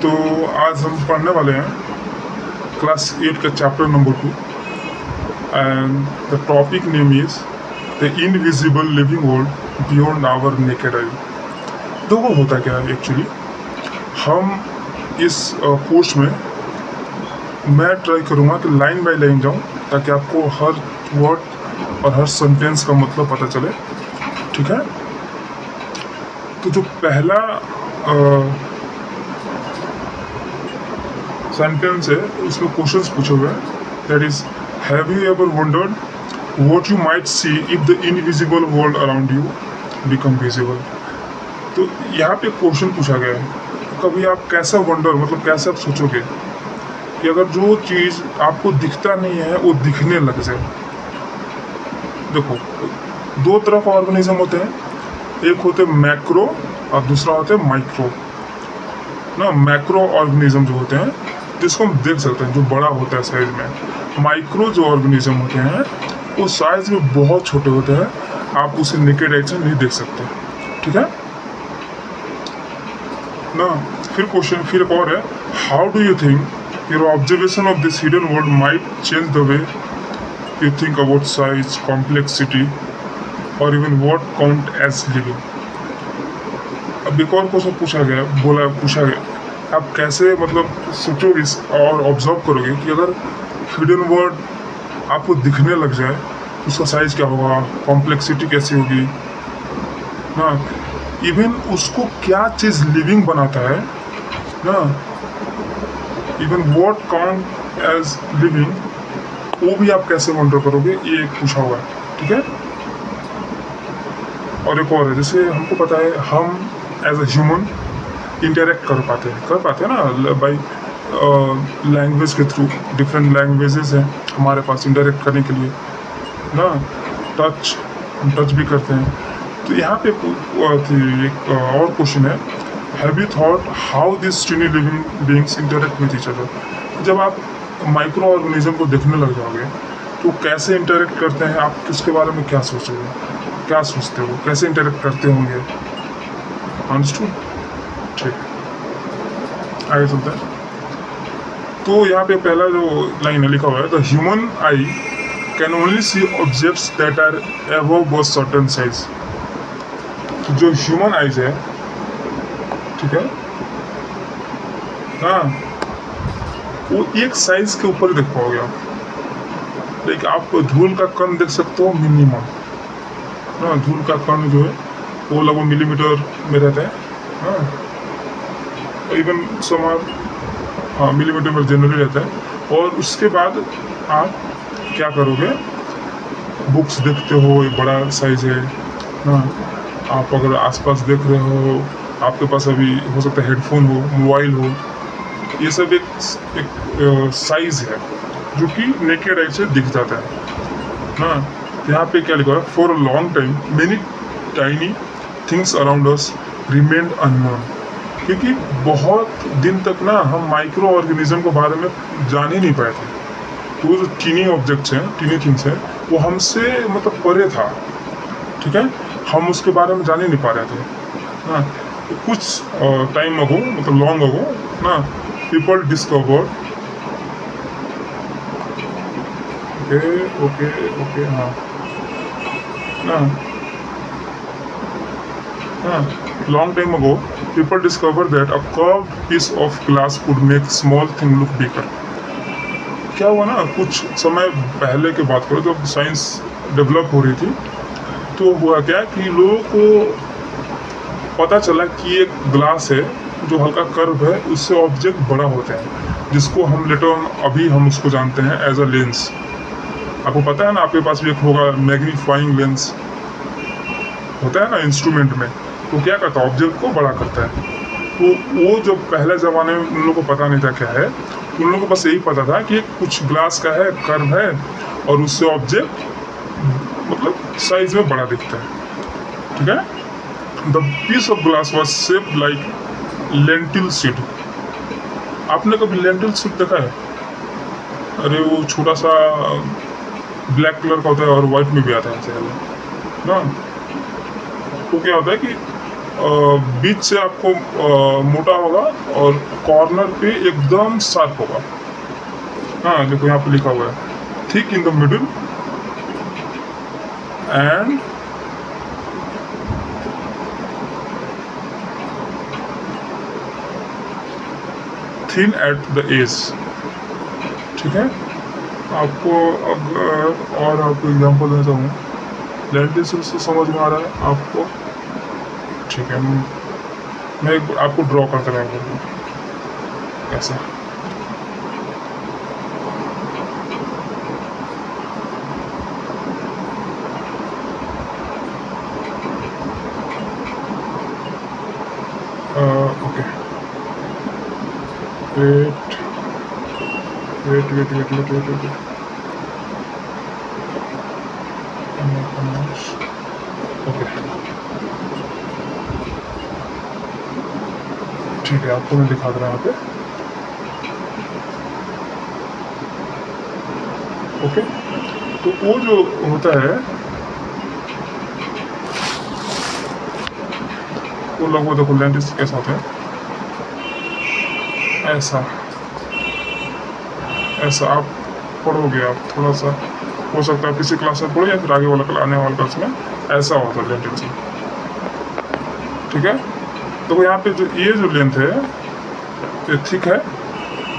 तो आज हम पढ़ने वाले हैं क्लास 8 का chapter number 2 and the topic name is the invisible living world beyond our naked eye. देखो होता क्या है एक्चुअली, हम इस कोर्स में मैं ट्राई करूँगा कि लाइन बाय लाइन जाऊँ ताकि आपको हर वर्ड और हर सेंटेंस का मतलब पता चले। ठीक है, तो जो पहला सेंटेंस है उसमें क्वेश्चंस पूछे हुए हैं, that is have you ever wondered what you might see if the invisible world around you become visible. तो यहाँ पे क्वेश्चन पूछा गया है, कभी आप कैसा वंडर मतलब कैसे आप सोचोगे कि अगर जो चीज़ आपको दिखता नहीं है वो दिखने लग जाए। देखो, दो तरह का ऑर्गेनिज्म होते हैं, एक होते हैं मैक्रो और दूसरा होते हैं माइक्रो ना। मैक्रो ऑर्गेनिज्म जो होते हैं जिसको हम देख सकते हैं, जो बड़ा होता है साइज में। माइक्रो जो ऑर्गेनिज्म होते हैं वो साइज में बहुत छोटे होते हैं, आप उसे नेकेड आई से नहीं देख सकते। ठीक है ना। फिर एक और है, how do you think your observation of this hidden world might change the way you think about size, complexity और even what count as living. अब एक और क्वेश्चन पूछा गया, आप कैसे मतलब सोचोगे और ऑब्जर्व करोगे कि अगर हिडन वर्ल्ड आपको दिखने लग जाए तो उसका साइज क्या होगा, कॉम्प्लेक्सिटी कैसी होगी ना, इवन उसको क्या चीज़ लिविंग बनाता है ना, even what count as living, वो भी आप कैसे वंडर करोगे, ये एक पूछा हुआ है। ठीक है, और एक और है, जैसे हमको पता है हम एज अ ह्यूमन इंटरेक्ट कर पाते हैं ना बाई लैंग्वेज के थ्रू। डिफरेंट लैंग्वेजेस हैं हमारे पास इंटरेक्ट करने के लिए ना। हम टच भी करते हैं। तो यहाँ पे एक और क्वेश्चन है, have you thought how this tiny living beings interact with each other. जब आप माइक्रो ऑर्गेनिज्म को देखने लग जाओगे तो कैसे इंटरेक्ट करते हैं, आप उसके बारे में क्या सोचोगे, क्या सोचते हो, कैसे इंटरेक्ट करते होंगे। अंडरस्टूड। ठीक, आगे चलते हैं। तो यहाँ पे पहला जो लाइन है लिखा हुआ है, the human eye can only see objects that are above a certain size. तो जो ह्यूमन आइज है, ठीक है हाँ, वो एक साइज के ऊपर देख पाओगे आप। लेकिन आप धूल का कण देख सकते हो मिनिमम ना। धूल का कण जो है वो लगभग मिलीमीटर में रहता है हाँ, इवन समार मिलीमीटर में जनरली रहता है। और उसके बाद आप क्या करोगे, बुक्स देखते हो, एक बड़ा साइज है हाँ। आप अगर आसपास देख रहे हो, आपके पास अभी हो सकता है हेडफोन हो, मोबाइल हो, ये सब एक साइज है जो कि नेकेड आई से दिख जाता है हाँ। यहाँ पे क्या लिखा है, for a long time many tiny things around us remained unknown. क्योंकि बहुत दिन तक ना हम माइक्रो ऑर्गेनिज्म के बारे में जान ही नहीं पाए थे। तो वो जो टीनी ऑब्जेक्ट्स हैं, टीनी थिंग्स हैं, वो हमसे मतलब परे था। ठीक है, हम उसके बारे में जान ही नहीं पा रहे थे ना। कुछ टाइम अगो मतलब लॉन्ग अगो ना, पीपल डिस्कवर्ड ओके हाँ ना हाँ, long time ago people discovered that a curved piece of glass could make small thing look bigger। क्या हुआ ना, कुछ समय पहले की बात करो जब साइंस डेवलप हो रही थी, तो हुआ क्या कि लोगों को पता चला कि एक ग्लास है जो हल्का कर्व है, उससे ऑब्जेक्ट बड़ा होता है, जिसको हम लेटर अभी हम उसको जानते हैं एज अ लेंस। आपको पता है ना, आपके पास भी एक होगा मैग्नीफाइंग लेंस होता है ना इंस्ट्रूमेंट में, तो क्या करता है, ऑब्जेक्ट को बड़ा करता है। तो वो जो पहले ज़माने में उन लोगों को पता नहीं था क्या है, उन लोगों को बस यही पता था कि कुछ ग्लास का है, कर्व है, और उससे ऑब्जेक्ट मतलब साइज में बड़ा दिखता है। ठीक है, the piece of glass was shaped like lentil seed. आपने कभी लेंटिल सीड देखा है? अरे वो छोटा सा ब्लैक कलर का होता है और वाइट में भी आता है ना। तो क्या होता है कि बीच से आपको मोटा होगा और कॉर्नर पे एकदम शार्प होगा। हाँ देखो यहाँ पे लिखा हुआ है thick in the middle and thin at the edge. ठीक है, आपको अगर और आपको एग्जांपल देता हूँ, लेंटिल्स से समझ में आ रहा है आपको? ठीक है, मैं आपको ड्रॉ करते रहेंगे ऐसा। Okay, wait wait wait wait wait wait wait okay ठीक है, आपको मैं दिखा दे रहा हूँ यहाँ पे। ओके, तो वो जो होता है वो लोग देखो लेंटिल्स कैसा होते हैं, ऐसा ऐसा आप पढ़ोगे, आप थोड़ा सा हो सकता है किसी क्लास में पढ़ो या फिर आगे वाला आने वाले क्लास में ऐसा होता है लेंटिल्स। ठीक है, तो यहाँ पे जो ये जो लेंथ है ये थिक है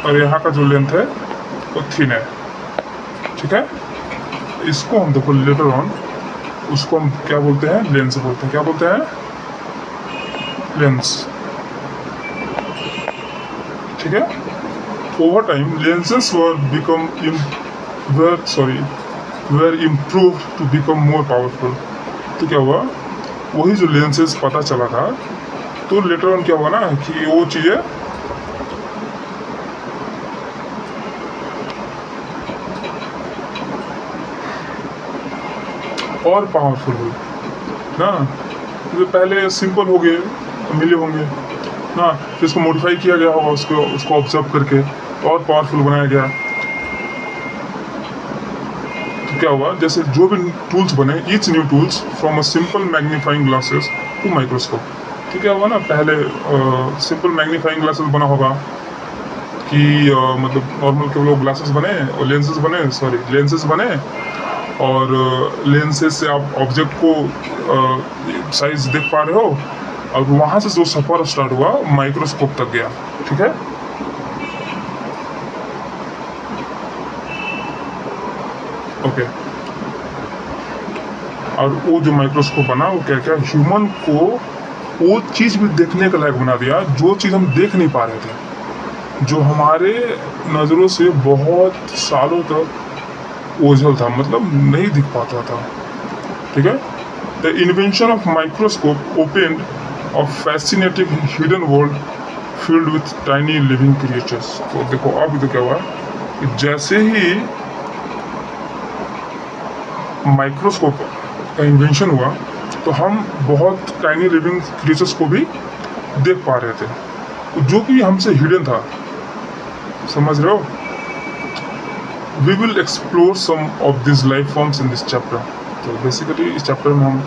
और यहाँ का जो लेंथ है वो थिन है। ठीक है, इसको हम देखो लेटर ऑन उसको हम क्या बोलते हैं, लेंस बोलते हैं। क्या बोलते हैं? लेंस। ठीक है, over time lenses were improved to become more powerful। तो क्या हुआ, वही जो लेंसेज पता चला था तो लेटर ऑन क्या हुआ ना कि वो चीज़ें और पावरफुल हुई ना। जो पहले सिंपल हो गए मिले होंगे ना, फिर इसको मॉडिफाई किया गया होगा, उसको ऑब्जर्व करके और पावरफुल बनाया गया। तो क्या हुआ, जैसे जो भी टूल्स बने, each new tools from a simple magnifying glasses to microscope. तो क्या हुआ ना, पहले सिंपल मैग्नीफाइंग ग्लासेस बना होगा कि मतलब नॉर्मल के लोग ग्लासेस बने और लेंसेज बने और लेंसेज से आप ऑब्जेक्ट को साइज देख पा रहे हो और वहाँ से जो सफ़र स्टार्ट हुआ माइक्रोस्कोप तक गया। ठीक है, ओके, और वो जो माइक्रोस्कोप बना वो क्या क्या ह्यूमन को वो चीज़ भी देखने के लायक बना दिया जो चीज़ हम देख नहीं पा रहे थे, जो हमारे नज़रों से बहुत सालों तक ओझल था, मतलब नहीं दिख पाता था। ठीक है, the invention of microscope opened a fascinating hidden world filled with tiny living creatures। तो देखो अब तो क्या हुआ कि जैसे ही माइक्रोस्कोप का इन्वेंशन हुआ तो हम बहुत टाइनी लिविंग क्रिएचर्स को भी देख पा रहे थे जो कि हमसे हिडन था। समझ रहे हो? We will explore some of this life forms in this chapter. तो बेसिकली इस चैप्टर में हम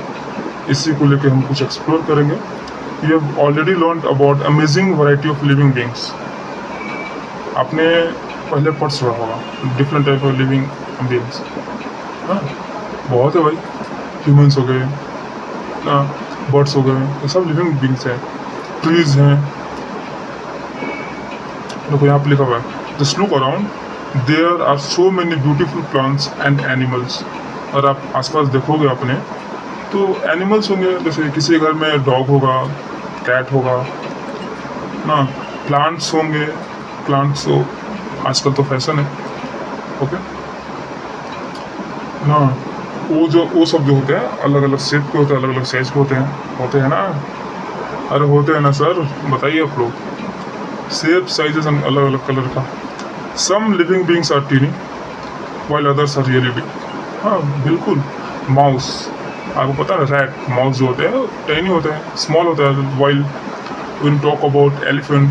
इसी को लेकर हम कुछ एक्सप्लोर करेंगे। You have already learned about amazing variety of living beings। आपने पहले पढ़ सुना होगा different type of living beings. हाँ बहुत है भाई, ह्यूमंस हो गए ना, बर्ड्स हो गए, ये सब लिविंग बींग्स हैं। ट्रीज हैं, देखो यहाँ पे लिखा हुआ है just look around there are so many beautiful plants and animals. और आप आसपास देखोगे अपने तो एनिमल्स होंगे, जैसे किसी घर में डॉग होगा, कैट होगा ना, प्लांट्स होंगे, प्लांट्स तो आजकल तो फैशन है। ओके ना, वो सब जो होते हैं अलग अलग शेप के होते हैं, अलग अलग साइज के होते हैं ना। अरे होते हैं ना सर, बताइए आप लोग, शेप साइजेस अलग अलग कलर का। Some living beings are tiny while others are really big. हाँ बिल्कुल, माउस आपको पता है, रैट माउस जो होते हैं टाइनी होते हैं, स्मॉल होता है। While will talk about elephant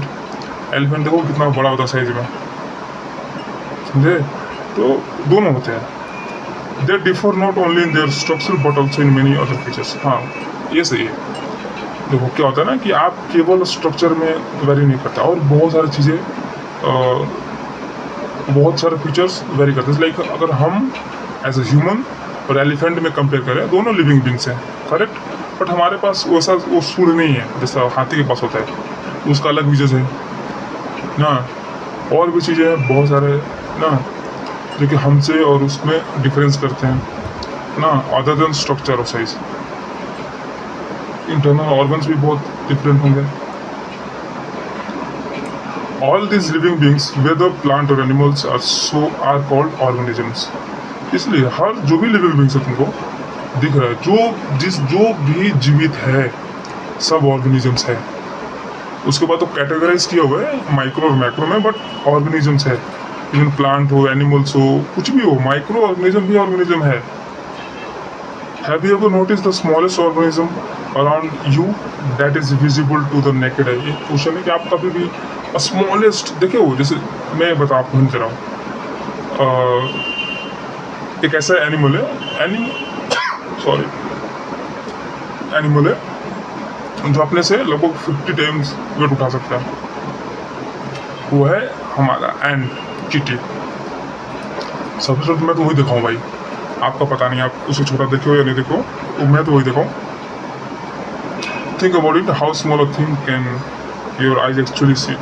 देखो कितना बड़ा होता है साइज में, समझे? तो दोनों होते हैं। They differ not only in their structure but also in many other features. हाँ ये सही है, देखो क्या होता है ना कि आप केवल स्ट्रक्चर में वेरी नहीं करते और बहुत सारी चीज़ें, बहुत सारे फीचर्स वेरी करते हैं। लाइक अगर हम एज अ ह्यूमन और एलिफेंट में कंपेयर करें, दोनों लिविंग बींग्स हैं, करेक्ट, बट हमारे पास वैसा वो सूंड नहीं है जैसा हाथी के पास होता है, उसका अलग फीचर्स है ना। और भी चीज़ें हैं बहुत सारे ना, जो कि हमसे और उसमें डिफरेंस करते हैं ना, अदर देन स्ट्रक्चर और साइज। इंटरनल ऑर्गन्स भी बहुत डिफरेंट होंगे। All these living beings, whether plant or animals, are called organisms. इसलिए हर जो भी लिविंग बींग्स है तुमको दिख रहा है, जो भी जीवित है सब ऑर्गेनिजम्स है। उसके बाद तो कैटेगराइज किया हुआ है माइक्रो और मैक्रो में, बट ऑर्गेनिजम्स है। इवन प्लांट हो, एनिमल्स हो, कुछ भी हो, माइक्रो ऑर्गेनिज्म भी ऑर्गेनिज्म है। Have you ever noticed the smallest organism around you that is visible to the naked eye? ये क्वेश्चन है कि आप कभी भी स्मॉलेस्ट देखे हो? जैसे मैं आपको हिंट दे रहा हूँ, एक ऐसा एनिमल है, एनिमल है जो अपने से लगभग 50 टाइम्स वेट उठा सकता है। वो है हमारा एंट, चींटी। सबसे छोटा मैं तो वही देखा हूँ भाई, आपका पता नहीं आप उसे छोटा देखो या नहीं देखो, तो मैं तो वही देखा हूँ। Think about it, how small a thing can your eyes actually see.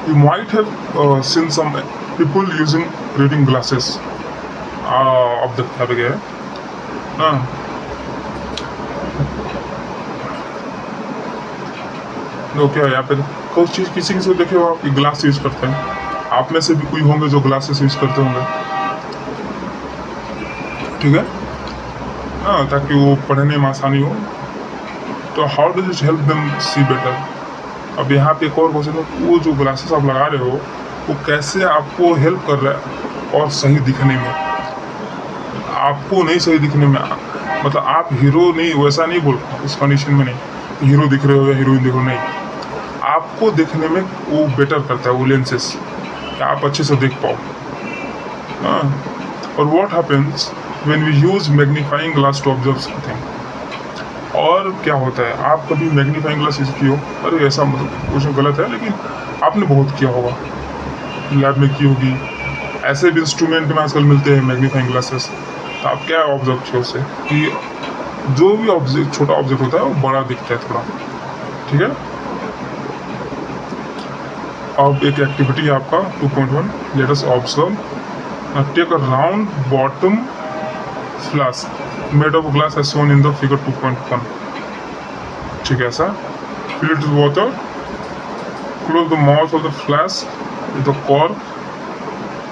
You might have seen some people using reading glasses. अब देखा भी गया है। तो क्या है यहाँ पे कुछ चीज़ किसी को देखे हो आप ग्लास यूज करते हैं, आप में से भी कोई होंगे जो ग्लासेस यूज करते होंगे, ठीक है, हाँ, ताकि वो पढ़ने में आसानी हो। तो how does it help them see better? अब यहाँ पे एक और क्वेश्चन है, वो जो ग्लासेस आप लगा रहे हो वो कैसे आपको हेल्प कर रहा है और सही दिखने में? आपको नहीं सही दिखने में, मतलब आप हीरो नहीं, वैसा नहीं बोल रहा उस कंडीशन में नहीं, हीरो दिख रहे हो या हीरोइन दिख रहे हो, नहीं, आपको देखने में वो बेटर करता है वो लेंसेस, आप अच्छे से देख पाओ। हाँ, और what happens when we use magnifying glass to observe something? और क्या होता है, आप कभी मैग्नीफाइंग ग्लास यूज किए हो? अरे ऐसा मतलब क्वेश्चन गलत है, लेकिन आपने बहुत किया होगा, लैब में की होगी, ऐसे भी इंस्ट्रूमेंट में आजकल मिलते हैं मैग्नीफाइंग ग्लासेस। तो आप क्या ऑब्जर्व किए उससे कि जो भी ऑब्जेक्ट, छोटा ऑब्जेक्ट होता है वो बड़ा दिखता है थोड़ा, ठीक है। अब एक एक्टिविटी है आपका 2.1, let us observe, take a round bottom flask made of glass as shown in the figure 2.1, ठीक है ऐसा। fill it with water, close the mouth of the flask with the cork,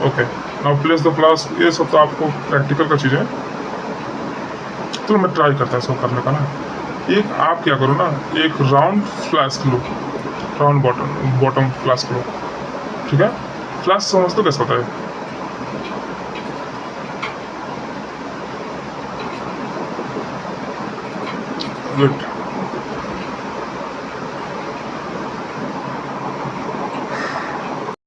okay, now place the flask। ये सब तो आपको practical का चीज़ है, तो मैं ट्राई करता है सब करने का ना। एक आप क्या करो ना, एक राउंड फ्लास्क लो, राउंड बॉटम फ्लास्क लो, ठीक है। फ्लास्क समझ तो कैसा होता है? गुड।